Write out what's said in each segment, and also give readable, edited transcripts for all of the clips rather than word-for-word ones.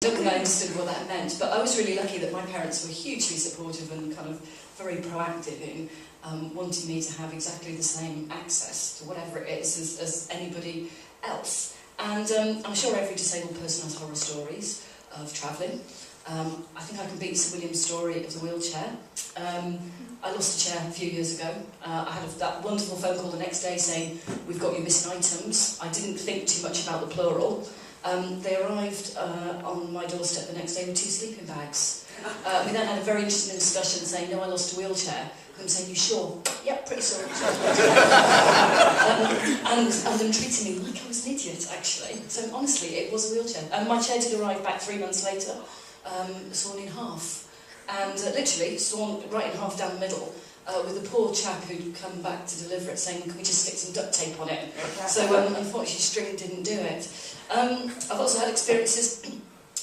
I don't think I understood what that meant, but I was really lucky that my parents were hugely supportive and kind of very proactive in wanting me to have exactly the same access to whatever it is as anybody else. And I'm sure every disabled person has horror stories of travelling. I think I can beat Sir William's story of the wheelchair. I lost a chair a few years ago. I had that wonderful phone call the next day saying, "We've got your missing items." I didn't think too much about the plural. They arrived on my doorstep the next day with 2 sleeping bags. We then had a very interesting discussion saying, "No, I lost a wheelchair." I'm saying, "You sure?" "Yep, pretty sure." And them treating me like I was an idiot, actually. So honestly, it was a wheelchair. And my chair did arrive back 3 months later, sawn in half. And literally sawn right in half down the middle, with a poor chap who'd come back to deliver it saying, "Can we just stick some duct tape on it?" So unfortunately, string didn't do it. I've also had experiences,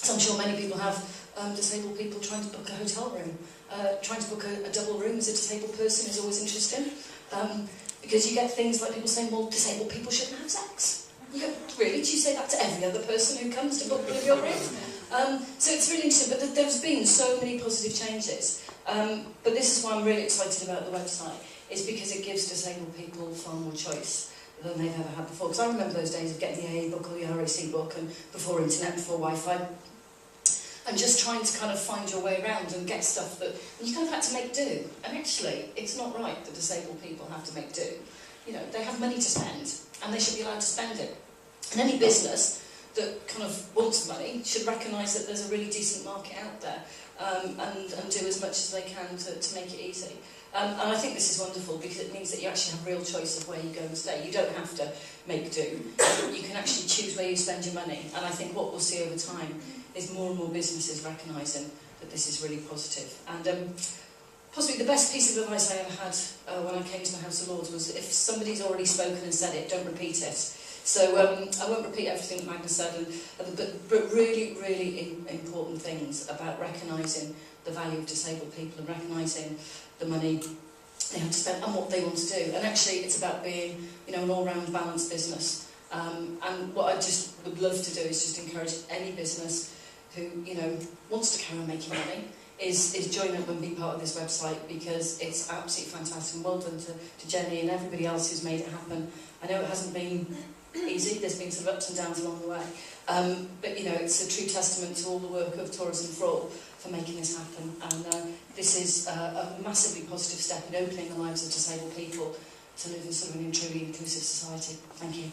as I'm sure many people have, disabled people trying to book a hotel room. Trying to book a double room as a disabled person is always interesting, because you get things like people saying, "Well, disabled people shouldn't have sex." You go, "Really? Do you say that to every other person who comes to book one of your rooms?" So it's really interesting, but there's been so many positive changes. But this is why I'm really excited about the website, is because it gives disabled people far more choice than they've ever had before. Because I remember those days of getting the AA book or the RAC book, and before internet, before Wi-Fi, and just trying to kind of find your way around and get stuff that you kind of had to make do. And actually, it's not right that disabled people have to make do. You know, they have money to spend, and they should be allowed to spend it. And any business that kind of wants money should recognise that there's a really decent market out there, and do as much as they can to make it easy. And I think this is wonderful because it means that you actually have real choice of where you go and stay. You don't have to make do. You can actually choose where you spend your money. And I think what we'll see over time is more and more businesses recognising that this is really positive. And possibly the best piece of advice I ever had when I came to the House of Lords was, if somebody's already spoken and said it, don't repeat it. So I won't repeat everything that Magna said, but really, really important things about recognising the value of disabled people and recognising the money they have to spend and what they want to do. And actually, it's about being, an all-round balanced business. And what I just would love to do is just encourage any business who, wants to carry on making money is join up and be part of this website, because it's absolutely fantastic. And well done to Jenny and everybody else who's made it happen. I know it hasn't been easy. There's been some ups and downs along the way. But, it's a true testament to all the work of Tourism for All for making this happen. And this is a massively positive step in opening the lives of disabled people to live in sort of a truly inclusive society. Thank you.